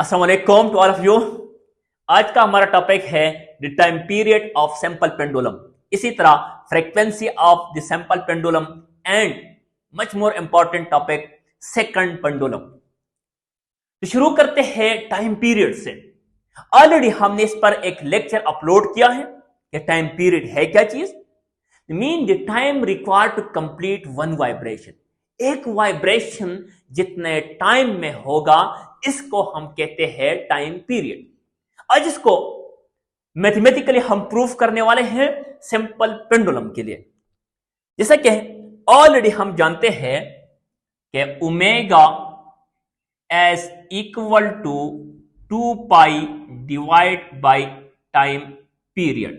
अस्सलाम वालेकुम to all of you. आज का हमारा टॉपिक है the time period of sample pendulum, इसी तरह frequency of the sample pendulum and much more important topic second pendulum. तो शुरू करते हैं टाइम पीरियड से। ऑलरेडी हमने इस पर एक लेक्चर अपलोड किया है कि टाइम पीरियड है क्या चीज। Mean the time required to complete one vibration, एक वाइब्रेशन जितने टाइम में होगा इसको हम कहते हैं टाइम पीरियड। आज इसको मैथमेटिकली हम प्रूफ करने वाले हैं सिंपल पेंडुलम के लिए। जैसा कि ऑलरेडी हम जानते हैं कि omega S equal to 2 pi divide by time period.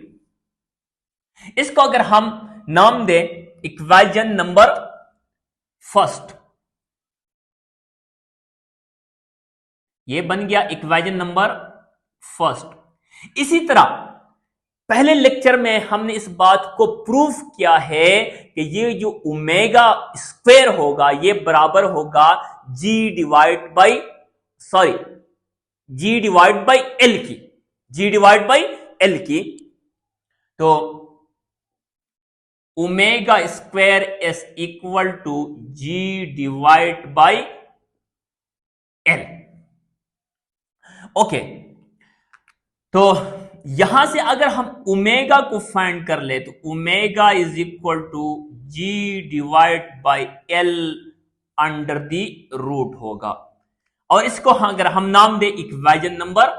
इसको अगर हम नाम दें इक्वेशन नंबर फर्स्ट, ये बन गया इक्वेशन नंबर फर्स्ट। इसी तरह पहले लेक्चर में हमने इस बात को प्रूफ किया है कि ये जो ओमेगा स्क्वायर होगा ये बराबर होगा जी डिवाइड बाई एल की, जी डिवाइड बाई एल की। तो omega square is equal to G divide by L. Okay, तो यहां से अगर हम ओमेगा को फाइंड कर ले तो omega is equal to G divide by L under the root होगा। और इसको अगर हम नाम दे इक्वेशन नंबर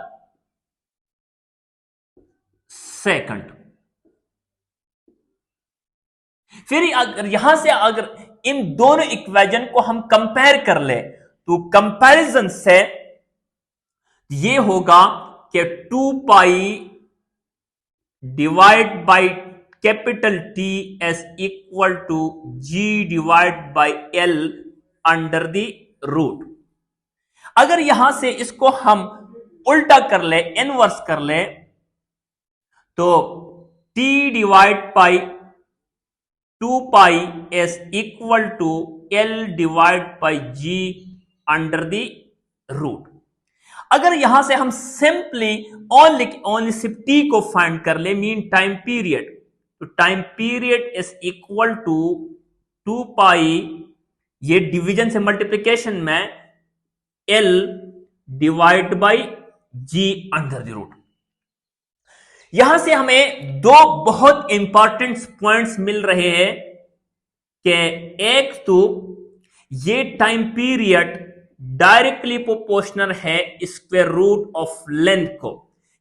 सेकंड। फिर अगर यहां से अगर इन दोनों इक्वेशन को हम कंपेयर कर ले तो कंपैरिजन से ये होगा कि 2 pi divide by capital T S equal to G divide by L under the root. अगर यहां से इसको हम उल्टा कर ले, इनवर्स कर ले, तो T divide by 2 pi S equal to L divide by G under the root. अगर यहां से हम सिंपली ओनली सिर्फ टी को फाइंड कर ले, मीन टाइम पीरियड, तो time period is equal to 2 pi, ये डिवीजन से मल्टीप्लिकेशन में L divide by G under the root. यहां से हमें दो बहुत इंपॉर्टेंट पॉइंट्स मिल रहे हैं कि एक तो ये टाइम पीरियड डायरेक्टली प्रोपोर्शनल है स्क्वायर रूट ऑफ लेंथ को।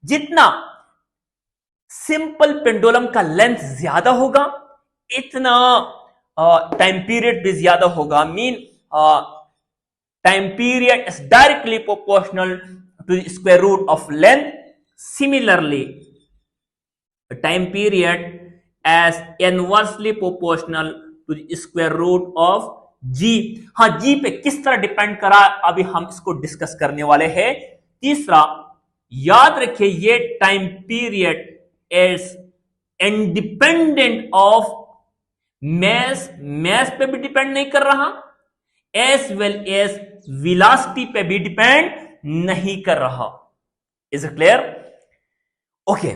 जितना सिंपल पेंडुलम का लेंथ ज्यादा होगा इतना टाइम पीरियड भी ज्यादा होगा। Mean time period is directly proportional to square root of length. Similarly time period as inversely proportional to square root of g. हाँ, जी पे किस तरह डिपेंड करा अभी हम इसको डिस्कस करने वाले हैं। तीसरा, याद रखिए ये time period is independent of mass पे भी डिपेंड नहीं कर रहा, एज वेल एज वेलोसिटी पे भी डिपेंड नहीं कर रहा। Is it clear? ओके,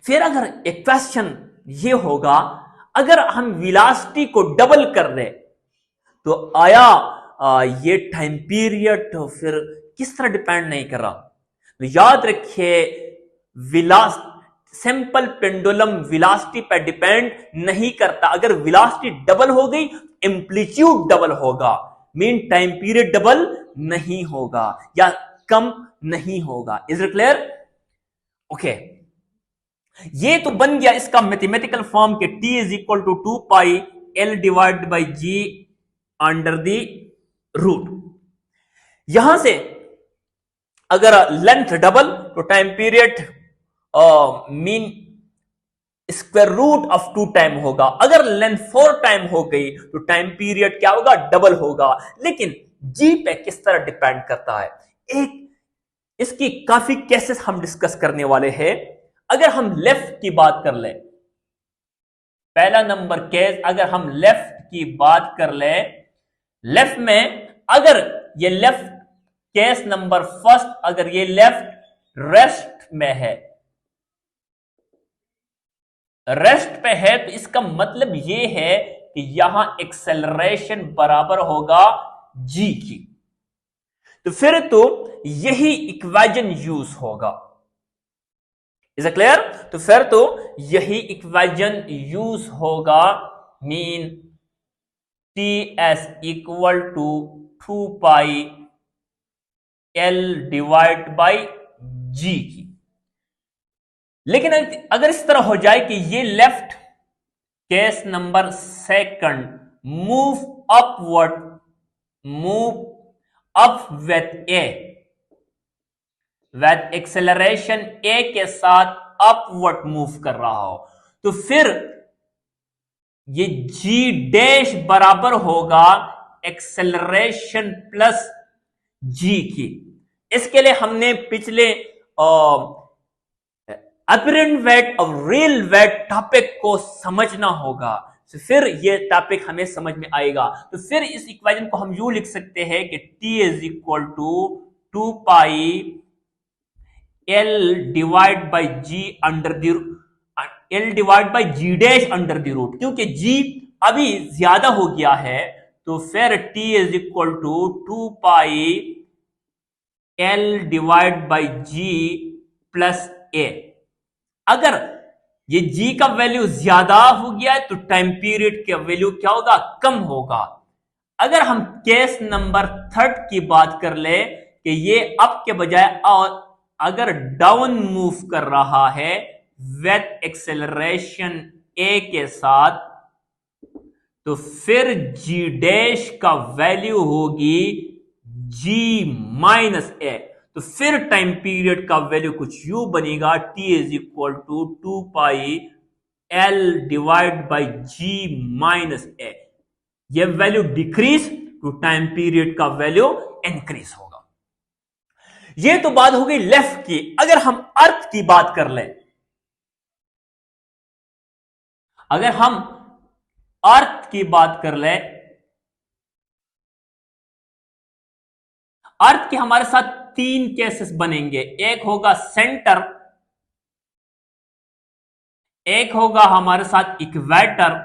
फिर अगर एक क्वेश्चन ये होगा, अगर हम वेलोसिटी को डबल कर दें तो आया ये टाइम पीरियड तो फिर किस तरह डिपेंड नहीं कर रहा। तो याद रखिए सिंपल पेंडुलम वेलोसिटी पर डिपेंड नहीं करता। अगर वेलोसिटी डबल हो गई एम्पलीट्यूड डबल होगा, मीन टाइम पीरियड डबल नहीं होगा या कम नहीं होगा। Is it clear? ओके, ये तो बन गया इसका मैथमेटिकल फॉर्म के t is equal to 2 pi L divide by G under the root. यहां से अगर लेंथ डबल तो time period mean square root of 2 time होगा। अगर लेंथ 4 टाइम हो गई तो टाइम पीरियड क्या होगा? डबल होगा। लेकिन जी पे किस तरह डिपेंड करता है, एक इसकी काफी केसेस हम डिस्कस करने वाले हैं। अगर हम लेफ्ट की बात कर ले, पहला नंबर केस, अगर हम लेफ्ट की बात कर ले, लेफ्ट में अगर ये लेफ्ट केस नंबर फर्स्ट, अगर ये लेफ्ट रेस्ट में है, रेस्ट पे है, तो इसका मतलब ये है कि यहां एक्सेलरेशन बराबर होगा जी की। तो फिर तो यही इक्वेशन यूज होगा। Is it clear? तो फिर तो यही इक्वेशन यूज होगा, mean T S equal to 2 pi L divide by g की। लेकिन अगर इस तरह हो जाए कि ये left case number second move upward, move up with A, with acceleration A के साथ अपवर्ड मूव कर रहा हो, तो फिर ये जी डैश बराबर होगा एक्सेलरेशन प्लस जी की। इसके लिए हमने पिछले अपरेंट वेट और रियल वेट टॉपिक को समझना होगा, तो फिर ये टॉपिक हमें समझ में आएगा। तो फिर इस इक्वेशन को हम यूं लिख सकते हैं कि T is equal to 2 pi L divide by G under the L divide by G dash under the root, क्योंकि जी अभी ज्यादा हो गया है, तो फिर T is equal to 2 pi L divide by g plus A. अगर ये जी का वैल्यू ज्यादा हो गया है तो टाइम पीरियड का वैल्यू क्या होगा? कम होगा। अगर हम केस नंबर थर्ड की बात कर ले कि ये अप के बजाय और अगर डाउन मूव कर रहा है विथ एक्सेलरेशन ए के साथ, तो फिर जी डैश का वैल्यू होगी जी माइनस ए। तो फिर टाइम पीरियड का वैल्यू कुछ यूं बनेगा, T is equal to 2 pi L divide by g minus A. यह वैल्यू डिक्रीज तो टाइम पीरियड का वैल्यू इंक्रीज होगा। यह तो बात हो गई लेफ्ट की। अगर हम अर्थ की बात कर लें, अगर हम अर्थ की बात कर लें, अर्थ के हमारे साथ 3 केसेस बनेंगे। एक होगा सेंटर, एक होगा हमारे साथ इक्वेटर,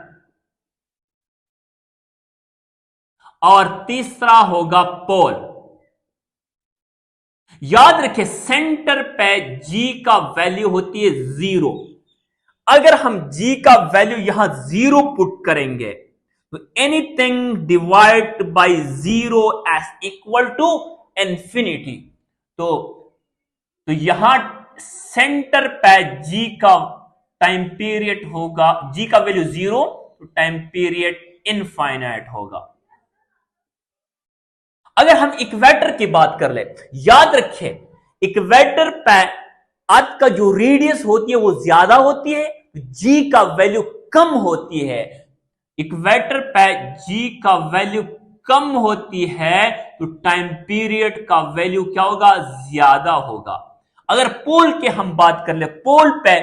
और तीसरा होगा पोल। याद रखें, सेंटर पे जी का वैल्यू होती है 0। अगर हम जी का वैल्यू यहां 0 पुट करेंगे तो anything divide by 0 is equal to infinity. तो यहां सेंटर पे जी का टाइम पीरियड होगा, जी का वैल्यू 0 तो टाइम पीरियड इनफाइनाइट होगा। अगर हम इक्वेटर की बात कर ले, याद रखें इक्वेटर पे अर्थ का जो रेडियस होती है वो ज्यादा होती है, जी का वैल्यू कम होती है। इक्वेटर पे जी का वैल्यू कम होती है तो टाइम पीरियड का वैल्यू क्या होगा? ज्यादा होगा। अगर पोल के हम बात कर ले, पोल पे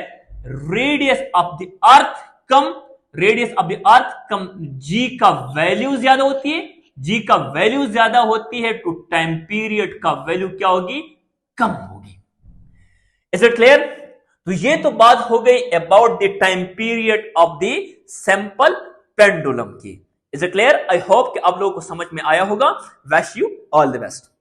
radius of the earth come, radius of the earth कम, जी का वैल्यू ज्यादा होती है, जी का वैल्यू ज्यादा होती है तो टाइम पीरियड का वैल्यू क्या होगी? कम होगी। Is it clear? तो ये तो बात हो गई about the time period of the sample pendulum की। Is it clear? I hope कि आप लोगों को समझ में आया होगा। Wish you all the best.